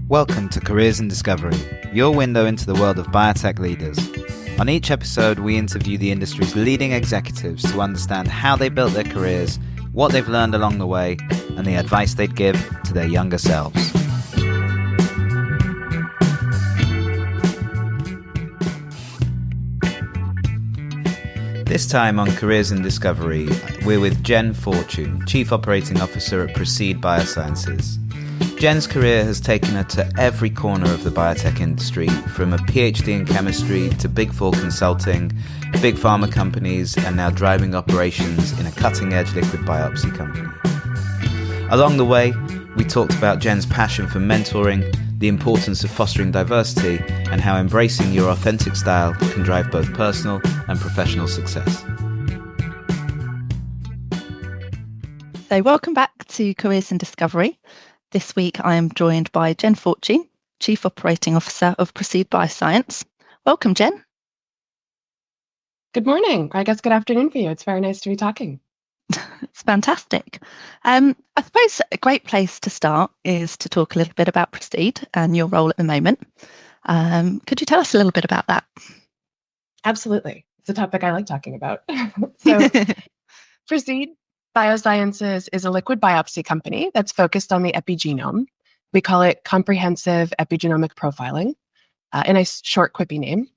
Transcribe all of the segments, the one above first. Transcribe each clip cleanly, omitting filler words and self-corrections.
Welcome to Careers in Discovery, your window into the world of biotech leaders. On each episode, we interview the industry's leading executives to understand how they built their careers, what they've learned along the way, and the advice they'd give to their younger selves. This time on Careers in Discovery, we're with Jen Fortune, Chief Operating Officer at Precede Biosciences. Jen's career has taken her to every corner of the biotech industry, from a PhD in chemistry to Big Four consulting, big pharma companies, and now driving operations in a cutting-edge liquid biopsy company. Along the way, we talked about Jen's passion for mentoring, the importance of fostering diversity, and how embracing your authentic style can drive both personal and professional success. So welcome back to Careers in Discovery. This week I am joined by Jen Fortune, Chief Operating Officer of Precede Biosciences. Welcome, Jen. Good morning. I guess good afternoon for you. It's very nice to be talking. It's fantastic. I suppose a great place to start is to talk a little bit about Precede and your role at the moment. Could you tell us a little bit about that? Absolutely. It's a topic I like talking about. So, Precede Biosciences is a liquid biopsy company that's focused on the epigenome. We call it comprehensive epigenomic profiling, a nice short, quippy name.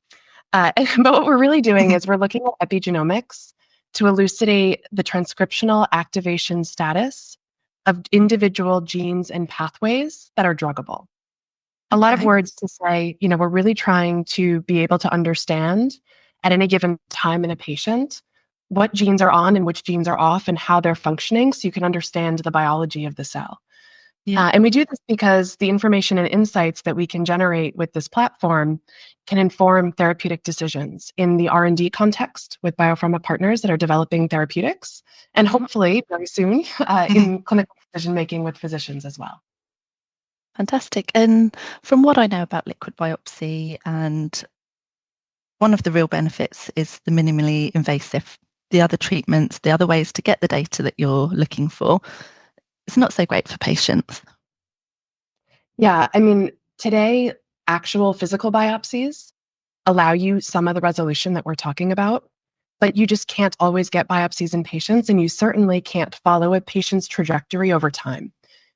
But what we're really doing is we're looking at epigenomics to elucidate the transcriptional activation status of individual genes and pathways that are druggable. A lot of words to say, we're really trying to be able to understand at any given time in a patient what genes are on and which genes are off and how they're functioning so you can understand the biology of the cell. Yeah. And we do this because the information and insights that we can generate with this platform can inform therapeutic decisions in the R&D context with biopharma partners that are developing therapeutics, and hopefully very soon in clinical decision-making with physicians as well. Fantastic. And from what I know about liquid biopsy, and one of the real benefits is the minimally invasive. The other treatments, the other ways to get the data that you're looking for, it's not so great for patients. Yeah, today, actual physical biopsies allow you some of the resolution that we're talking about, but you just can't always get biopsies in patients, and you certainly can't follow a patient's trajectory over time.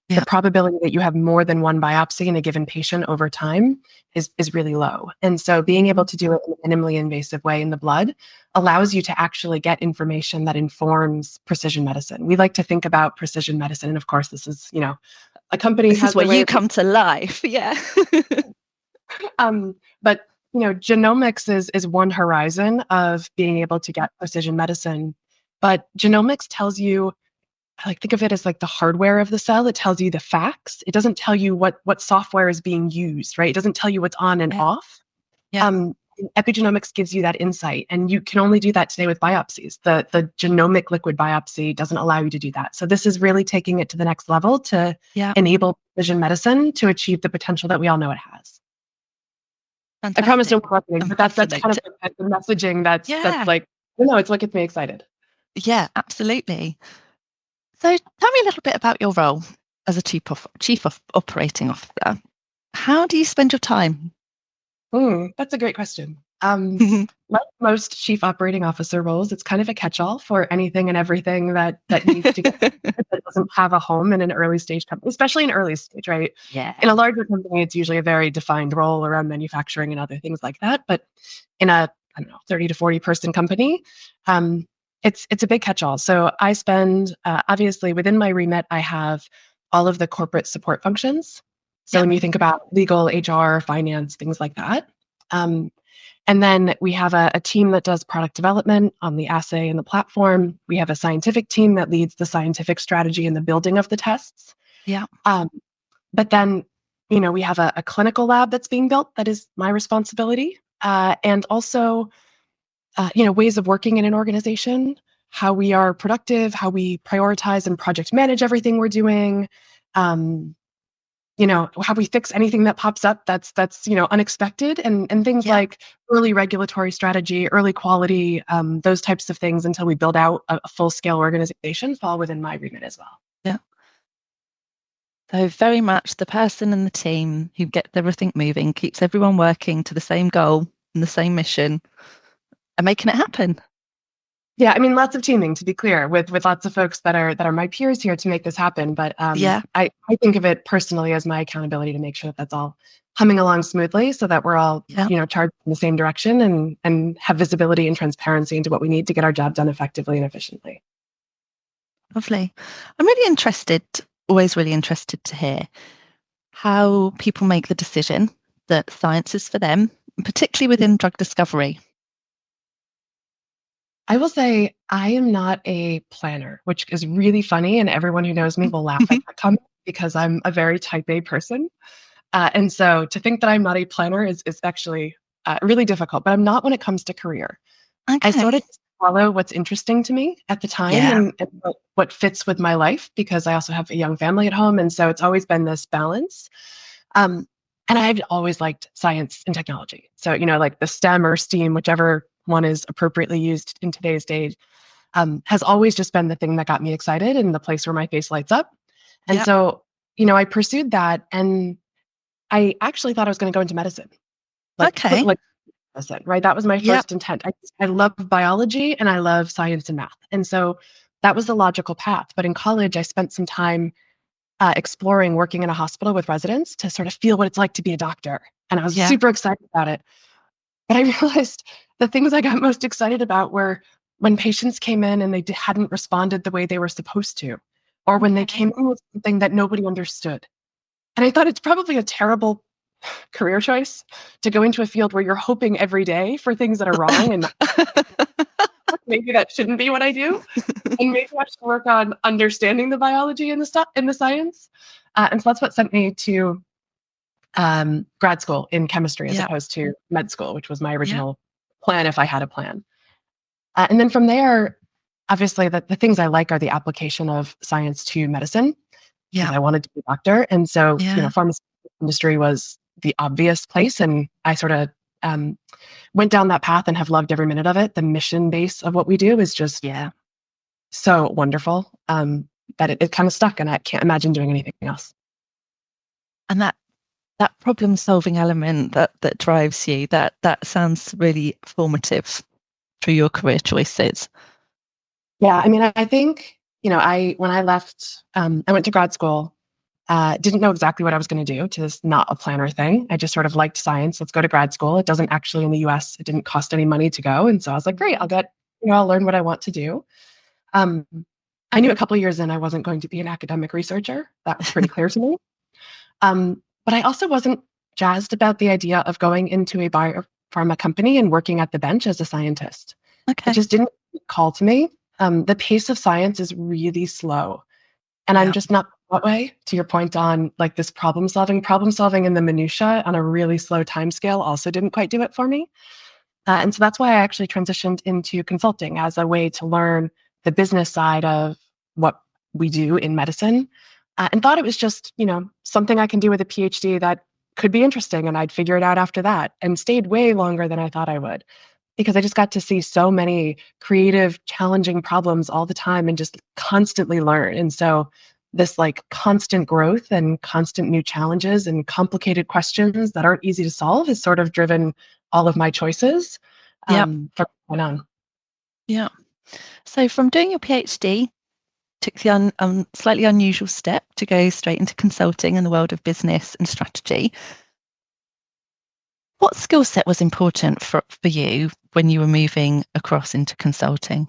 Yeah. The probability that you have more than one biopsy in a given patient over time is really low. And so being able to do it in a minimally invasive way in the blood allows you to actually get information that informs precision medicine. We like to think about precision medicine. And of course, this is, a company this has is where you come to life. Yeah. But, genomics is one horizon of being able to get precision medicine. But genomics tells you, I think of it as like the hardware of the cell. It tells you the facts. It doesn't tell you what software is being used, right? It doesn't tell you what's on and off. Yeah. Epigenomics gives you that insight, and you can only do that today with biopsies. The genomic liquid biopsy doesn't allow you to do that. So this is really taking it to the next level to enable precision medicine to achieve the potential that we all know it has. Fantastic. I promise no marketing, but that's kind of the messaging that's like, it's what gets me excited. Yeah, absolutely. So tell me a little bit about your role as a chief operating officer. How do you spend your time? That's a great question. Like most chief operating officer roles, it's kind of a catch-all for anything and everything that needs to get that doesn't have a home in an early stage company, especially in early stage, right? Yeah. In a larger company, it's usually a very defined role around manufacturing and other things like that. But in a 30 to 40 person company, it's a big catch-all. So I spend, obviously within my remit, I have all of the corporate support functions. So when you think about legal, HR, finance, things like that. And then we have a team that does product development on the assay and the platform. We have a scientific team that leads the scientific strategy and the building of the tests. Yeah. But then, we have a clinical lab that's being built that is my responsibility. And also, ways of working in an organization, how we are productive, how we prioritize and project manage everything we're doing, how we fix anything that pops up that's unexpected, and things like early regulatory strategy, early quality, those types of things until we build out a full-scale organization fall within my remit as well. Yeah. So very much the person and the team who gets everything moving, keeps everyone working to the same goal and the same mission and making it happen. Yeah, I mean, lots of teaming, to be clear, with lots of folks that are my peers here to make this happen. But I think of it personally as my accountability to make sure that that's all humming along smoothly, so that we're all charged in the same direction and have visibility and transparency into what we need to get our job done effectively and efficiently. Lovely. I'm really interested, always really interested to hear how people make the decision that science is for them, particularly within drug discovery. I will say I am not a planner, which is really funny, and everyone who knows me will laugh at that comment because I'm a very type A person. And so to think that I'm not a planner is actually really difficult, but I'm not when it comes to career. Okay. I sort of follow what's interesting to me at the time and what fits with my life, because I also have a young family at home. And so it's always been this balance. And I've always liked science and technology. So, like the STEM or STEAM, whichever one is appropriately used in today's day, has always just been the thing that got me excited and the place where my face lights up. And so, I pursued that, and I actually thought I was going to go into medicine. Medicine, right? That was my first intent. I love biology and I love science and math. And so that was the logical path. But in college, I spent some time exploring working in a hospital with residents to sort of feel what it's like to be a doctor. And I was super excited about it. But I realized the things I got most excited about were when patients came in and they hadn't responded the way they were supposed to, or when they came in with something that nobody understood. And I thought it's probably a terrible career choice to go into a field where you're hoping every day for things that are wrong, and maybe that shouldn't be what I do. And maybe I should work on understanding the biology and the science. And so that's what sent me to grad school in chemistry as opposed to med school, which was my original plan if I had a plan. And then from there, obviously, the things I like are the application of science to medicine. Yeah, I wanted to be a doctor, and so pharmaceutical industry was the obvious place, and I sort of went down that path and have loved every minute of it. The mission base of what we do is just so wonderful that it kind of stuck, and I can't imagine doing anything else. And that problem-solving element that drives you, that sounds really formative through your career choices. Yeah, I mean, I think, when I left, I went to grad school, didn't know exactly what I was going to do, to this not a planner thing. I just sort of liked science. Let's go to grad school. It doesn't actually, in the US, it didn't cost any money to go. And so I was like, great, I'll learn what I want to do. I knew a couple of years in, I wasn't going to be an academic researcher. That was pretty clear to me. But I also wasn't jazzed about the idea of going into a biopharma company and working at the bench as a scientist. It just didn't call to me. The pace of science is really slow. And I'm just not that way, to your point on like this problem solving in the minutia on a really slow time scale also didn't quite do it for me. And so that's why I actually transitioned into consulting as a way to learn the business side of what we do in medicine, and thought it was just, something I can do with a PhD that could be interesting, and I'd figure it out after that, and stayed way longer than I thought I would, because I just got to see so many creative, challenging problems all the time and just constantly learn. And so this like constant growth and constant new challenges and complicated questions that aren't easy to solve has sort of driven all of my choices from then on. Yeah. So from doing your PhD, took the slightly unusual step to go straight into consulting in the world of business and strategy. What skill set was important for you when you were moving across into consulting?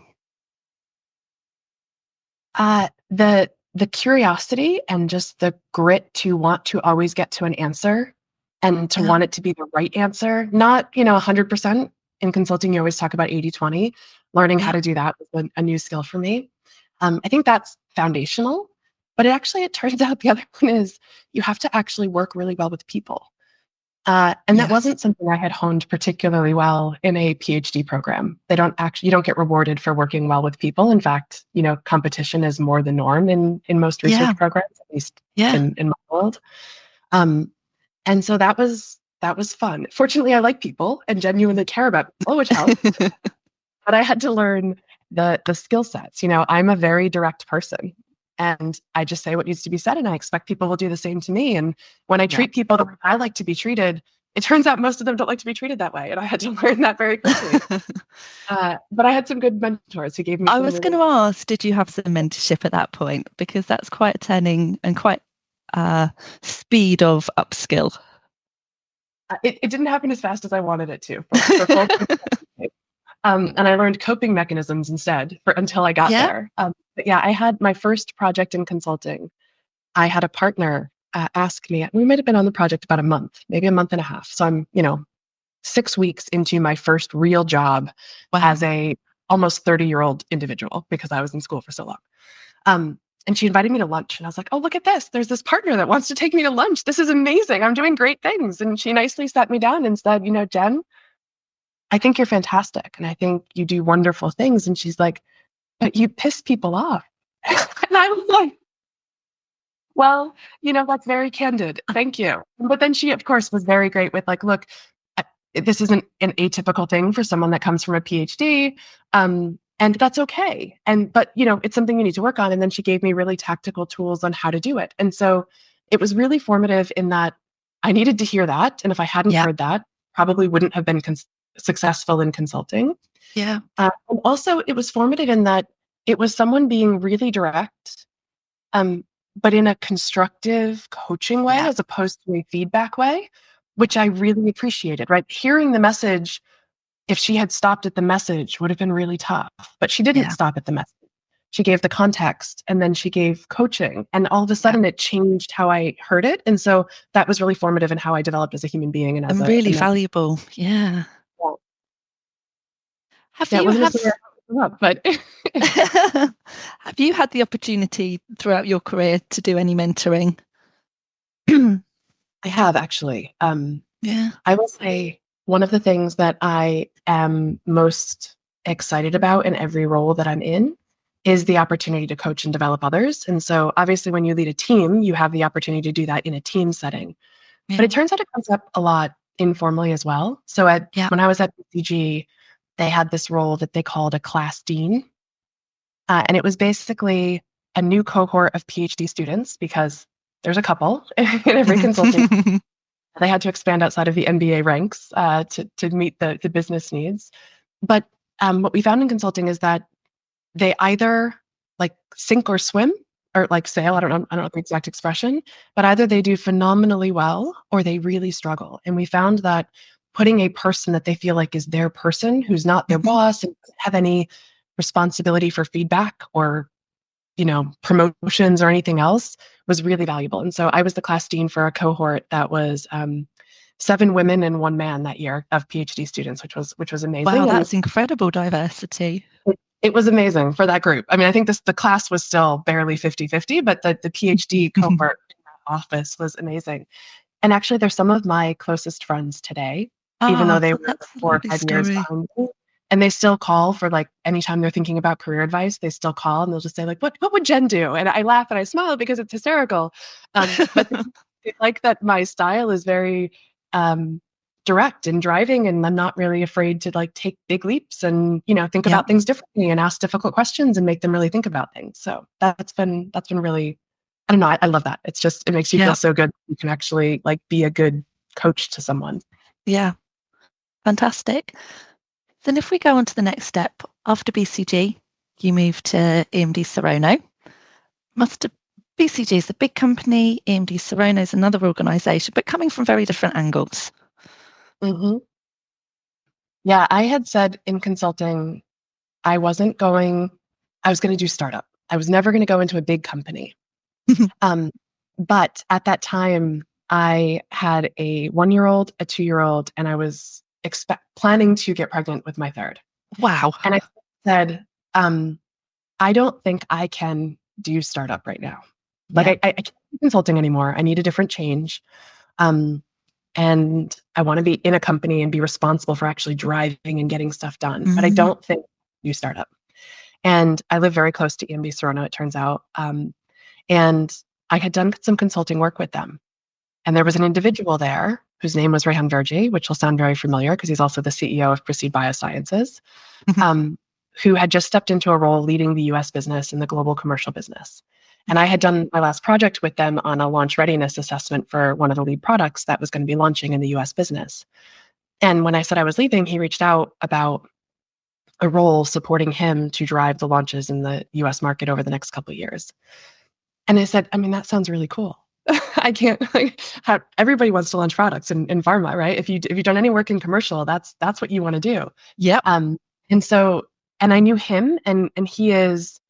The curiosity and just the grit to want to always get to an answer and to want it to be the right answer. Not, 100%. In consulting, you always talk about 80-20. Learning how to do that was a new skill for me. I think that's foundational, but it turns out the other one is you have to actually work really well with people. And that wasn't something I had honed particularly well in a PhD program. You don't get rewarded for working well with people. In fact, competition is more the norm in most research programs, at least in my world. And so that was fun. Fortunately, I like people and genuinely care about people, which helps. But I had to learn the skill sets. I'm a very direct person. And I just say what needs to be said, and I expect people will do the same to me. And when I treat people the way I like to be treated, it turns out most of them don't like to be treated that way. And I had to learn that very quickly. But I had some good mentors who gave me. I was going to ask, did you have some mentorship at that point? Because that's quite a turning and quite speed of upskill. It didn't happen as fast as I wanted it to. And I learned coping mechanisms instead until I got there. But yeah, I had my first project in consulting. I had a partner ask me, we might have been on the project about a month, maybe a month and a half. So I'm, 6 weeks into my first real job as a almost 30-year-old individual, because I was in school for so long. And she invited me to lunch, and I was like, oh, look at this. There's this partner that wants to take me to lunch. This is amazing. I'm doing great things. And she nicely sat me down and said, Jen, I think you're fantastic. And I think you do wonderful things. And she's like, but you piss people off. And I was like, well, that's very candid. Thank you. But then she, of course, was very great with like, look, this isn't an atypical thing for someone that comes from a PhD. And that's okay. But it's something you need to work on. And then she gave me really tactical tools on how to do it. And so it was really formative in that I needed to hear that. And if I hadn't heard that, probably wouldn't have been successful in consulting. Yeah. And also it was formative in that it was someone being really direct, but in a constructive coaching way, as opposed to a feedback way, which I really appreciated, right? Hearing the message, if she had stopped at the message, would have been really tough, but she didn't stop at the message. She gave the context, and then she gave coaching, and all of a sudden it changed how I heard it. And so that was really formative in how I developed as a human being. And really valuable. Yeah. Have you had the opportunity throughout your career to do any mentoring? I have, actually. I will say one of the things that I am most excited about in every role that I'm in is the opportunity to coach and develop others. And so obviously when you lead a team, you have the opportunity to do that in a team setting. But it turns out it comes up a lot informally as well. So when I was at BCG, they had this role that they called a class dean. And it was basically a new cohort of PhD students, because there's a couple in every consulting. They had to expand outside of the MBA ranks to meet the business needs. But what we found in consulting is that they either like sink or swim, or like sail. I don't know the exact expression, but either they do phenomenally well or they really struggle. And we found that putting a person that they feel like is their person, who's not their boss and doesn't have any responsibility for feedback or promotions or anything else, was really valuable. And so I was the class dean for a cohort that was 7 women and 1 man that year of PhD students, which was amazing. Wow, that's incredible diversity. It was amazing for that group. I mean, I think the class was still barely 50-50, but the PhD cohort in that office was amazing. And actually, they're some of my closest friends today, even though they were 4 or 5 years behind me. And they still call for, like, anytime they're thinking about career advice, they still call and they'll just say, like, what would Jen do? And I laugh and I smile because it's hysterical. But they like that my style is very direct and driving, and I'm not really afraid to like take big leaps and think about things differently and ask difficult questions and make them really think about things. So that's been really, I don't know, I love that. It makes you feel so good. You can actually like be a good coach to someone. Yeah, fantastic. Then if we go on to the next step, after BCG, you moved to EMD Serono. BCG is a big company, EMD Serono is another organisation, but coming from very different angles. Mm-hmm. Yeah, I had said in consulting, I was going to do startup. I was never going to go into a big company. But at that time, I had a 1-year-old, a 2-year-old, and I was planning to get pregnant with my 3rd. Wow. And I said, I don't think I can do startup right now. Like I can't do consulting anymore. I need a different change. And I want to be in a company and be responsible for actually driving and getting stuff done. But I don't think I can do startup. And I live very close to EMD Serono, it turns out. And I had done some consulting work with them. And there was an individual there whose name was Rehan Verji, which will sound very familiar because he's also the CEO of Precede Biosciences, who had just stepped into a role leading the US business and the global commercial business. And I had done my last project with them on a launch readiness assessment for one of the lead products that was going to be launching in the US business. And when I said I was leaving, he reached out about a role supporting him to drive the launches in the US market over the next couple of years. And I said, I mean, that sounds really cool. I can't everybody wants to launch products in pharma, right? If you've done any work in commercial, that's what you want to do. Yep. And I knew him, and he is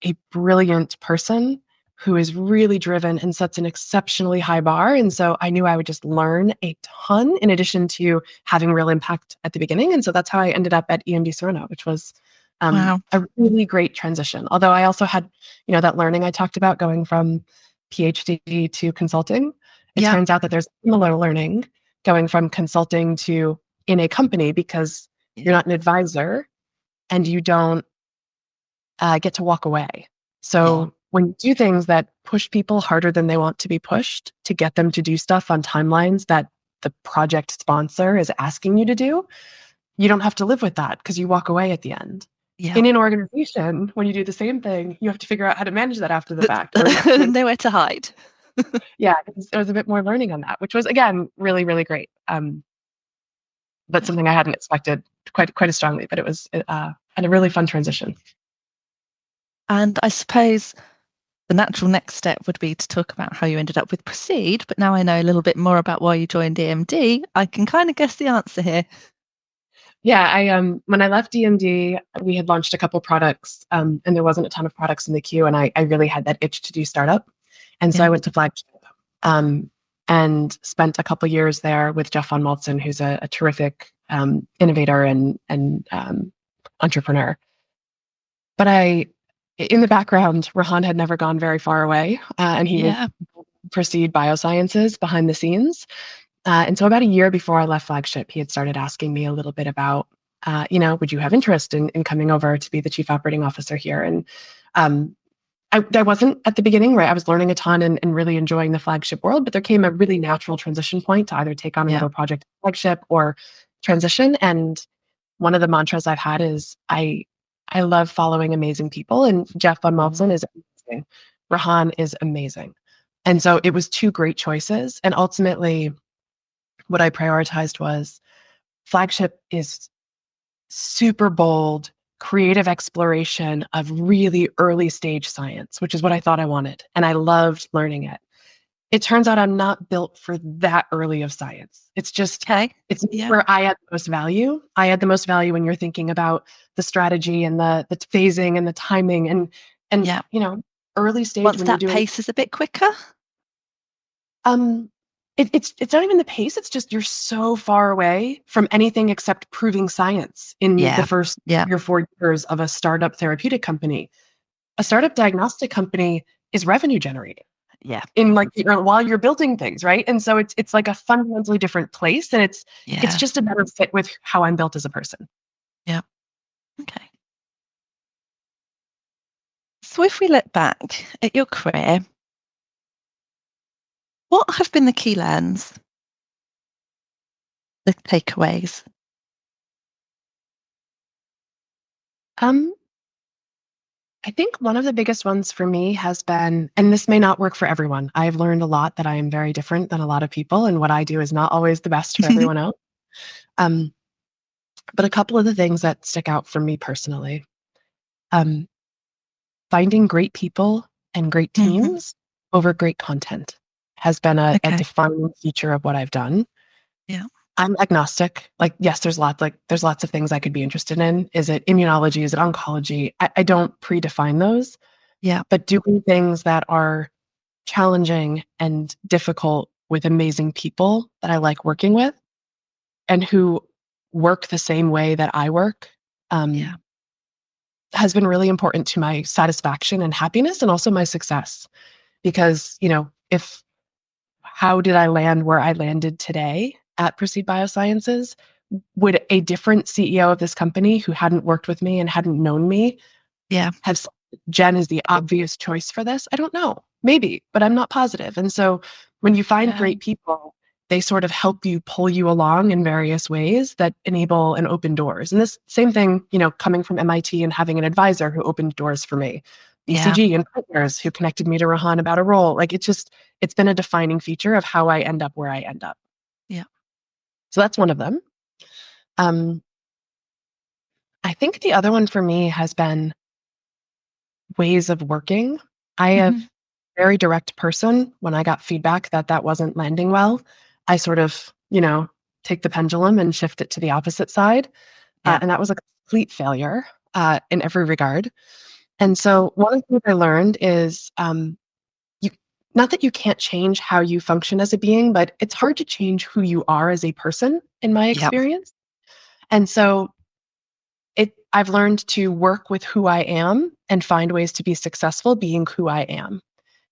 a brilliant person who is really driven and sets an exceptionally high bar. And so I knew I would just learn a ton in addition to having real impact at the beginning. And so that's how I ended up at EMD Cerno, which was Wow. a really great transition. Although I also had, that learning I talked about going from PhD to consulting. It turns out that there's similar learning going from consulting to in a company, because you're not an advisor and you don't get to walk away. So when you do things that push people harder than they want to be pushed to get them to do stuff on timelines that the project sponsor is asking you to do, you don't have to live with that because you walk away at the end. In an organization, when you do the same thing, you have to figure out how to manage that after the fact. Nowhere to hide. There was a bit more learning on that, which was, again, really, really great. But something I hadn't expected quite as strongly, but it was a really fun transition. And I suppose the natural next step would be to talk about how you ended up with Precede, but now I know a little bit more about why you joined EMD, I can kind of guess the answer here. Yeah, when I left EMD, we had launched a couple products, and there wasn't a ton of products in the queue, and I really had that itch to do startup. And so I went to Flagship and spent a couple years there with Jeff von Maltzen, who's a terrific innovator and entrepreneur. But in the background, Rahan had never gone very far away, and he was Precede Biosciences behind the scenes. And so about a year before I left Flagship, he had started asking me a little bit about, would you have interest in coming over to be the chief operating officer here? And I wasn't at the beginning, right? I was learning a ton and really enjoying the Flagship world, but there came a really natural transition point to either take on another project at Flagship or transition. And one of the mantras I've had is I love following amazing people, and Jeff von Maltzen is amazing. Rahan is amazing. And so it was two great choices. And ultimately, what I prioritized was Flagship is super bold, creative exploration of really early stage science, which is what I thought I wanted. And I loved learning it. It turns out I'm not built for that early of science. It's just, it's where I add the most value. I add the most value when you're thinking about the strategy and the phasing and the timing and early stage. Once that pace is a bit quicker. It's not even the pace. It's just you're so far away from anything except proving science in the first 3 or 4 years of a startup therapeutic company. A startup diagnostic company is revenue generating. In while you're building things, right? And so it's like a fundamentally different place, and it's just a better fit with how I'm built as a person. Okay. So if we look back at your career, what have been the key learns, the takeaways? I think one of the biggest ones for me has been, and this may not work for everyone, I've learned a lot that I am very different than a lot of people, and what I do is not always the best for everyone else. But a couple of the things that stick out for me personally, finding great people and great teams over great content has been a defining feature of what I've done. I'm agnostic. Yes, there's lots of things I could be interested in. Is it immunology? Is it oncology? I don't predefine those. But doing things that are challenging and difficult with amazing people that I like working with and who work the same way that I work has been really important to my satisfaction and happiness, and also my success. Because, how did I land where I landed today at Precede Biosciences? Would a different CEO of this company who hadn't worked with me and hadn't known me have said Jen is the obvious choice for this? I don't know. Maybe, but I'm not positive. And so when you find great people, they sort of help you pull you along in various ways that enable and open doors. And this same thing, coming from MIT and having an advisor who opened doors for me. BCG and partners who connected me to Rohan about a role. Like it's been a defining feature of how I end up where I end up. Yeah. So that's one of them. I think the other one for me has been ways of working. I have a very direct person. When I got feedback that wasn't landing well, I sort of, take the pendulum and shift it to the opposite side. And that was a complete failure in every regard. And so one of the things I learned is not that you can't change how you function as a being, but it's hard to change who you are as a person, in my experience. And so I've learned to work with who I am and find ways to be successful being who I am.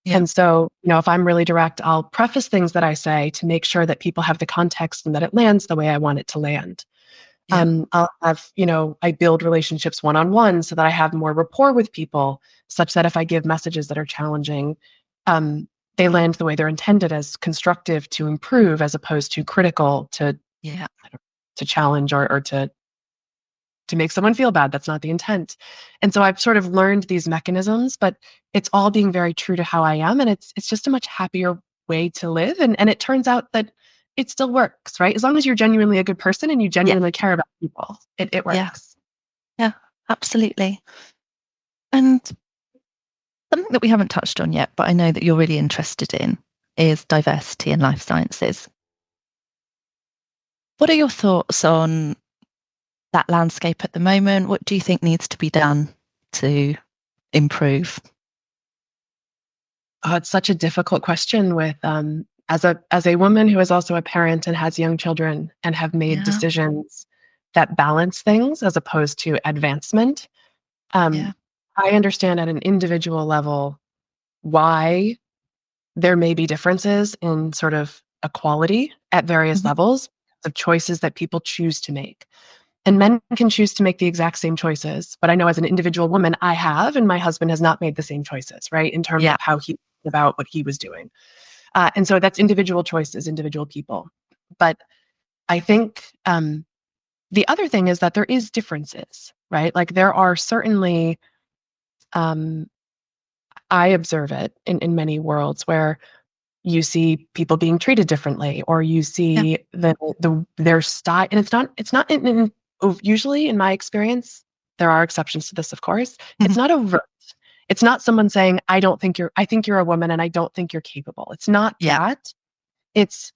Yeah. And so, if I'm really direct, I'll preface things that I say to make sure that people have the context and that it lands the way I want it to land. I'll have, I build relationships one-on-one so that I have more rapport with people, such that if I give messages that are challenging, they land the way they're intended, as constructive to improve, as opposed to critical to challenge or to make someone feel bad. That's not the intent. And so I've sort of learned these mechanisms, but it's all being very true to how I am. And it's just a much happier way to live. And it turns out that it still works, right? As long as you're genuinely a good person and you genuinely care about people, it works. Yeah, absolutely. And something that we haven't touched on yet, but I know that you're really interested in, is diversity in life sciences. What are your thoughts on that landscape at the moment? What do you think needs to be done to improve? Oh, it's such a difficult question with as a woman who is also a parent and has young children and have made decisions that balance things as opposed to advancement. I understand at an individual level why there may be differences in sort of equality at various levels of choices that people choose to make. And men can choose to make the exact same choices. But I know as an individual woman, I have, and my husband has not made the same choices, right? In terms of how he about what he was doing. And so that's individual choices, individual people. But I think the other thing is that there is differences, right? Like there are certainly, I observe it in many worlds where you see people being treated differently, or you see their style, and it's not usually in my experience, there are exceptions to this, of course. It's not overt. It's not someone saying, I think you're a woman and I don't think you're capable. It's not that. It's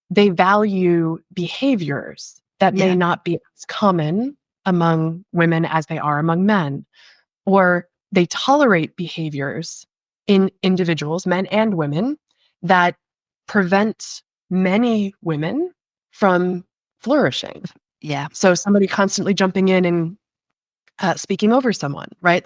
they value behaviors that may not be as common among women as they are among men, or they tolerate behaviors in individuals, men and women, that prevent many women from flourishing. Yeah. So somebody constantly jumping in and speaking over someone, right?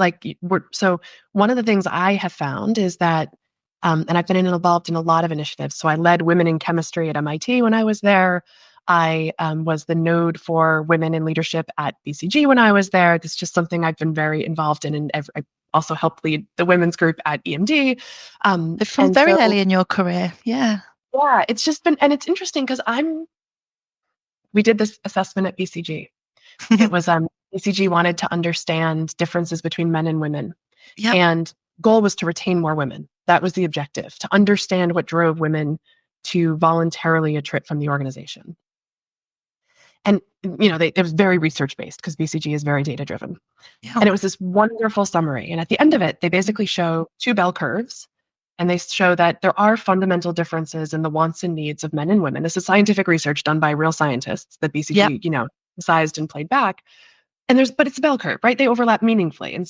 So one of the things I have found is that, and I've been involved in a lot of initiatives. So I led women in chemistry at MIT when I was there. I was the node for women in leadership at BCG when I was there. This is just something I've been very involved in, and I also helped lead the women's group at EMD. From very early in your career, yeah, it's just been, and it's interesting because we did this assessment at BCG. It was BCG wanted to understand differences between men and women, and goal was to retain more women. That was the objective, to understand what drove women to voluntarily attrit from the organization. And, it was very research-based because BCG is very data-driven. And it was this wonderful summary. And at the end of it, they basically show two bell curves, and they show that there are fundamental differences in the wants and needs of men and women. This is scientific research done by real scientists that BCG, sized and played back. But it's a bell curve, right? They overlap meaningfully. And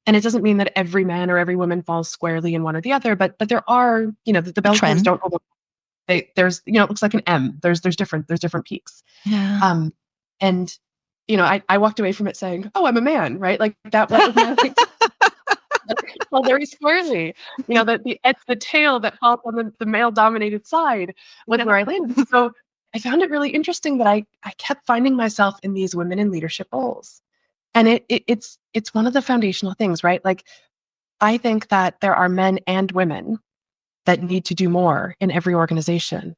it doesn't mean that every man or every woman falls squarely in one or the other, but there are, the bell curves don't overlap. There's, it looks like an M. There's different peaks. Yeah. And, I walked away from it saying, oh, I'm a man, right? Like that was well, very squarely, it's the tail that falls on the male dominated side was where I landed. So I found it really interesting that I kept finding myself in these women in leadership roles. And it's one of the foundational things, right? Like, I think that there are men and women that need to do more in every organization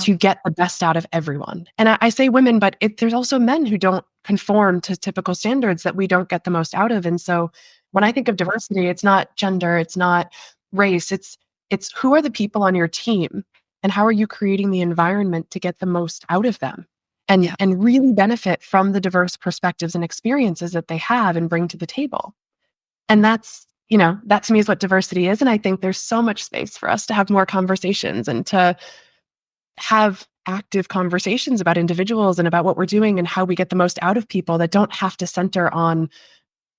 to get the best out of everyone. And I say women, but there's also men who don't conform to typical standards that we don't get the most out of. And so When I think of diversity, it's not gender, it's not race, it's who are the people on your team and how are you creating the environment to get the most out of them and really benefit from the diverse perspectives and experiences that they have and bring to the table. And that's, that to me is what diversity is. And I think there's so much space for us to have more conversations and to have active conversations about individuals and about what we're doing and how we get the most out of people that don't have to center on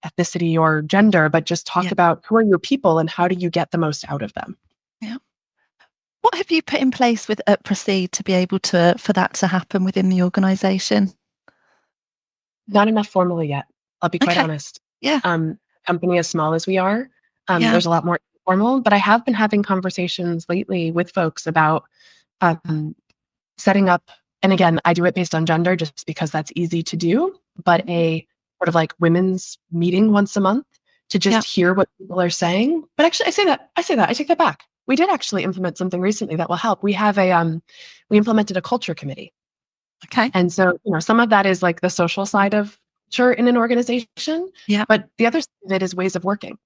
ethnicity or gender, but just talk about who are your people and how do you get the most out of them. Yeah. What have you put in place at Precede to be able for that to happen within the organization? Not enough formally yet. I'll be quite honest. Yeah. Company as small as we are, there's a lot more informal, but I have been having conversations lately with folks about setting up, and again, I do it based on gender just because that's easy to do, but a sort of like women's meeting once a month to just hear what people are saying. But actually, I take that back. We did actually implement something recently that will help. We have we implemented a culture committee. Okay. And so, some of that is like the social side of culture in an organization. Yeah. But the other side of it is ways of working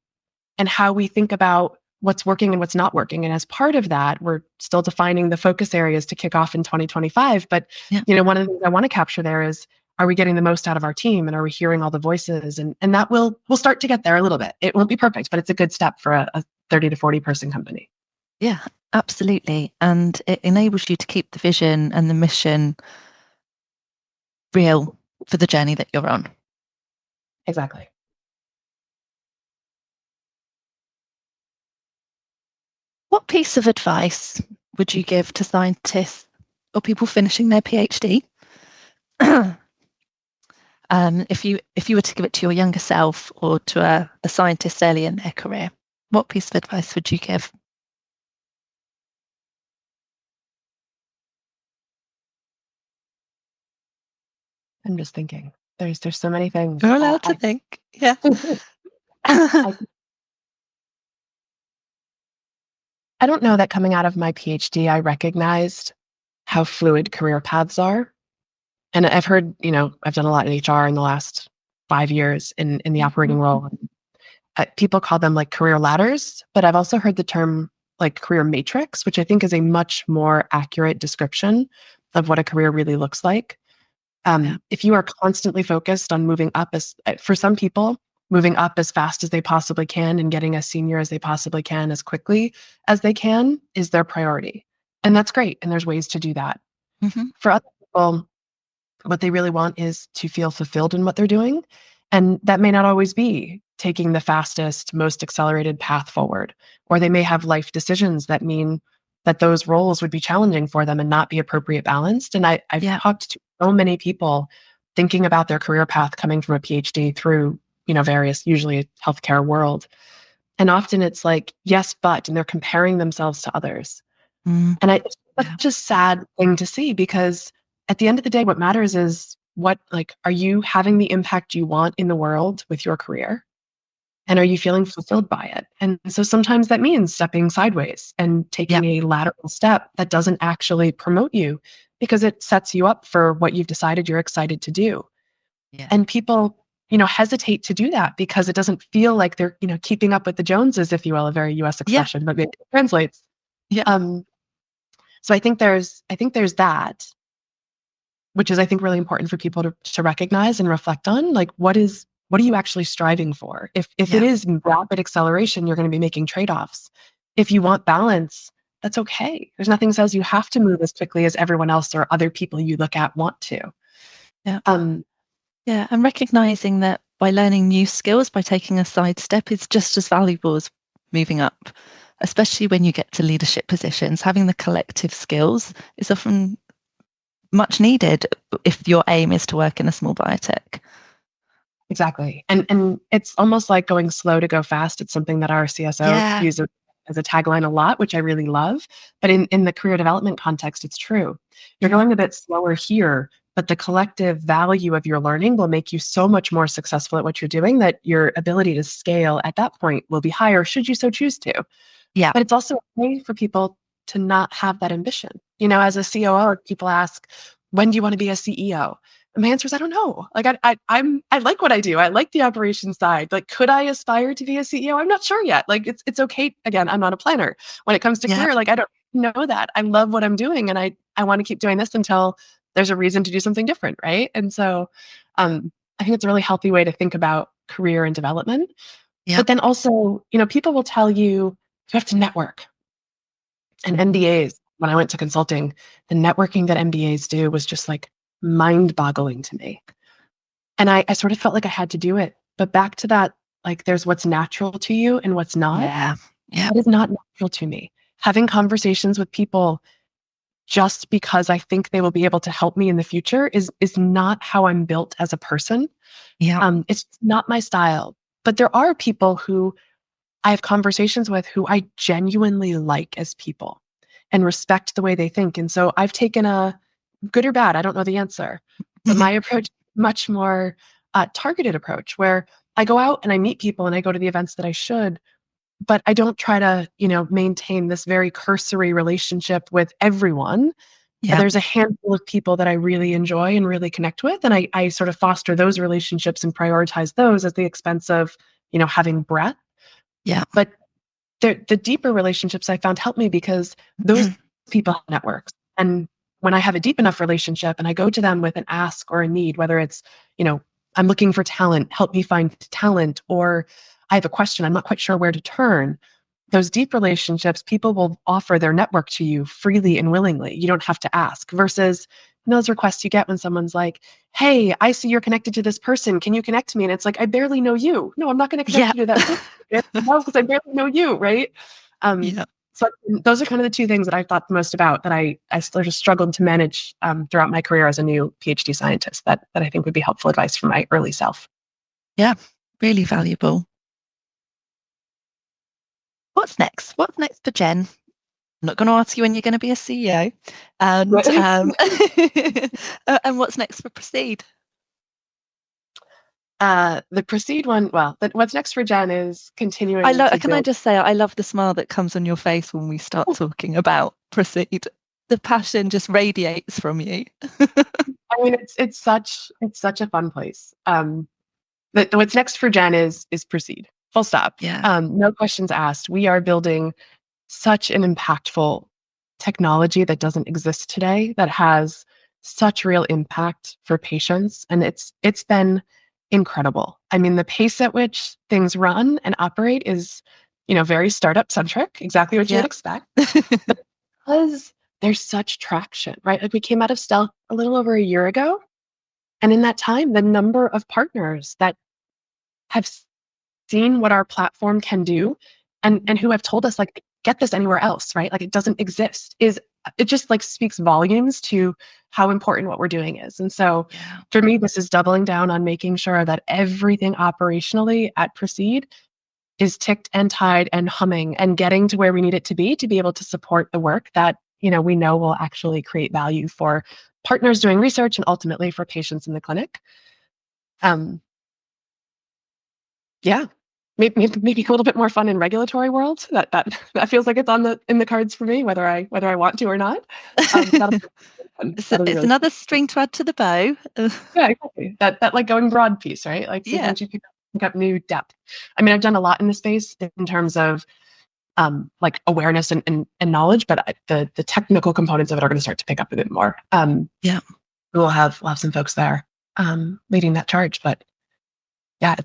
and how we think about what's working and what's not working. And as part of that, we're still defining the focus areas to kick off in 2025. But, one of the things I want to capture there is, are we getting the most out of our team and are we hearing all the voices? And that we'll start to get there a little bit. It won't be perfect, but it's a good step for a 30 to 40 person company. Yeah, absolutely. And it enables you to keep the vision and the mission real for the journey that you're on. Exactly. What piece of advice would you give to scientists or people finishing their PhD? If you were to give it to your younger self or to a scientist early in their career, what piece of advice would you give? I'm just thinking. There's so many things. You're allowed to think. Yeah. I don't know that coming out of my PhD, I recognized how fluid career paths are. And I've heard, I've done a lot in HR in the last 5 years in the operating role. People call them like career ladders, but I've also heard the term like career matrix, which I think is a much more accurate description of what a career really looks like. If you are constantly focused on moving up, for some people, moving up as fast as they possibly can and getting as senior as they possibly can as quickly as they can is their priority. And that's great. And there's ways to do that. Mm-hmm. For other people, what they really want is to feel fulfilled in what they're doing. And that may not always be taking the fastest, most accelerated path forward. Or they may have life decisions that mean that those roles would be challenging for them and not be appropriate balanced. And I've talked to so many people thinking about their career path coming from a PhD through, various, usually healthcare world. And often it's like, yes, but, and they're comparing themselves to others. And it's such a sad thing to see because at the end of the day, what matters is are you having the impact you want in the world with your career? And are you feeling fulfilled by it? And so sometimes that means stepping sideways and taking a lateral step that doesn't actually promote you because it sets you up for what you've decided you're excited to do. Yeah. And people, hesitate to do that because it doesn't feel like they're, keeping up with the Joneses, if you will, a very US expression, but it translates. Yeah. So I think there's that, which is, I think, really important for people to recognize and reflect on, like, what are you actually striving for? If it is rapid acceleration, you're going to be making trade-offs. If you want balance, that's okay. There's nothing that says you have to move as quickly as everyone else or other people you look at want to. Yeah. And recognizing that by learning new skills, by taking a side step, is just as valuable as moving up, especially when you get to leadership positions. Having the collective skills is often much needed if your aim is to work in a small biotech. Exactly. And it's almost like going slow to go fast. It's something that our CSO uses as a tagline a lot, which I really love. But in the career development context, it's true. You're going a bit slower here, but the collective value of your learning will make you so much more successful at what you're doing that your ability to scale at that point will be higher should you so choose to. Yeah. But it's also okay for people to not have that ambition. As a COO, people ask, when do you want to be a CEO? my answer is, I don't know. Like, I like what I do. I like the operations side. Like, could I aspire to be a CEO? I'm not sure yet. Like, it's okay. Again, I'm not a planner. When it comes to career, like, I don't know that. I love what I'm doing, and I want to keep doing this until there's a reason to do something different, right? And so, I think it's a really healthy way to think about career and development. Yeah. But then also, people will tell you have to network. And MBAs, when I went to consulting, the networking that MBAs do was just like mind-boggling to me. And I sort of felt like I had to do it. But back to that, like, there's what's natural to you and what's not. Yeah. That is not natural to me. Having conversations with people just because I think they will be able to help me in the future is not how I'm built as a person. Yeah. It's not my style. But there are people who I have conversations with who I genuinely like as people and respect the way they think. And so I've taken a good or bad, I don't know the answer, but my approach, much more targeted approach, where I go out and I meet people and I go to the events that I should, but I don't try to, maintain this very cursory relationship with everyone. Yeah. There's a handful of people that I really enjoy and really connect with, and I sort of foster those relationships and prioritize those at the expense of, having breadth. Yeah. But the deeper relationships I found help me because those people have networks. And when I have a deep enough relationship and I go to them with an ask or a need, whether it's, I'm looking for talent, help me find talent, or I have a question, I'm not quite sure where to turn. Those deep relationships, people will offer their network to you freely and willingly. You don't have to ask, versus those requests you get when someone's like, hey, I see you're connected to this person. Can you connect to me? And it's like, I barely know you. No, I'm not going to connect you to that person. No, because I barely know you, right? Yeah. So those are kind of the two things that I thought the most about, that I still just struggled to manage throughout my career as a new PhD scientist, that I think would be helpful advice for my early self. Yeah. Really valuable. What's next? What's next for Jen? I'm not going to ask you when you're going to be a CEO. And and what's next for Precede? The Precede one, what's next for Jen is continuing to Can I just say, I love the smile that comes on your face when we start talking about Precede. The passion just radiates from you. I mean, it's such a fun place. What's next for Jen is Precede. Full stop. Yeah. No questions asked. We are building such an impactful technology that doesn't exist today, that has such real impact for patients, and it's been incredible. I mean, the pace at which things run and operate is, very startup centric, exactly what you would expect. Because there's such traction, right? Like, we came out of stealth a little over a year ago, and in that time, the number of partners that have seen what our platform can do, and who have told us, like, get this anywhere else, right? Like, it doesn't exist, it just, like, speaks volumes to how important what we're doing is. And so for me, this is doubling down on making sure that everything operationally at Precede is ticked and tied and humming and getting to where we need it to be able to support the work that, we know will actually create value for partners doing research and ultimately for patients in the clinic. Yeah, maybe a little bit more fun in regulatory world. That feels like it's in the cards for me, whether I want to or not. It's another string to add to the bow. Yeah, exactly. That like going broad piece, right? Like, sometimes you pick up new depth. I mean, I've done a lot in this space in terms of like awareness and knowledge, but the technical components of it are going to start to pick up a bit more. We'll have some folks there leading that charge, but yeah,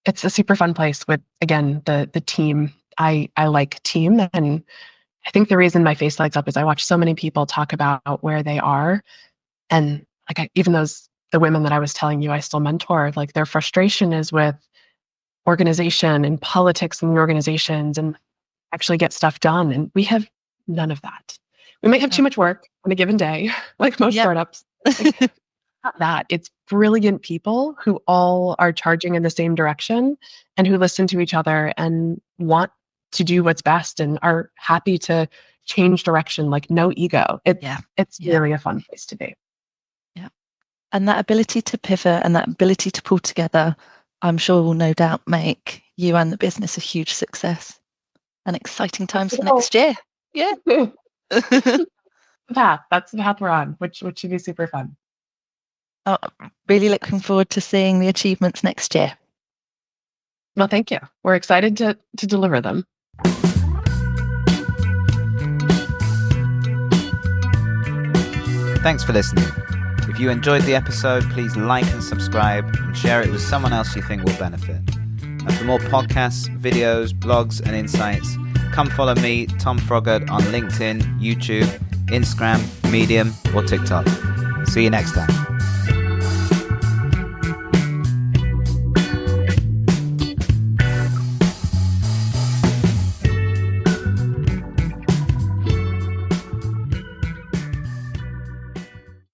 it's a super fun place with, again, the team. I like team, and I think the reason my face lights up is I watch so many people talk about where they are, and like, even the women that I was telling you I still mentor, like, their frustration is with organization and politics and the organizations and actually get stuff done, and we have none of that. We might have too much work on a given day, like most startups. Not that. It's brilliant people who all are charging in the same direction and who listen to each other and want to do what's best and are happy to change direction, like, no ego. It's really a fun place to be. Yeah. And that ability to pivot and that ability to pull together, I'm sure, will no doubt make you and the business a huge success, and exciting times for next year. Yeah. That's the path we're on, which should be super fun. Oh, really looking forward to seeing the achievements next year. Well, thank you. We're excited to deliver them. Thanks for listening. If you enjoyed the episode, please like and subscribe and share it with someone else you think will benefit. And for more podcasts, videos, blogs, and insights, come follow me, Tom Froggatt, on LinkedIn, YouTube, Instagram, Medium, or TikTok. See you next time.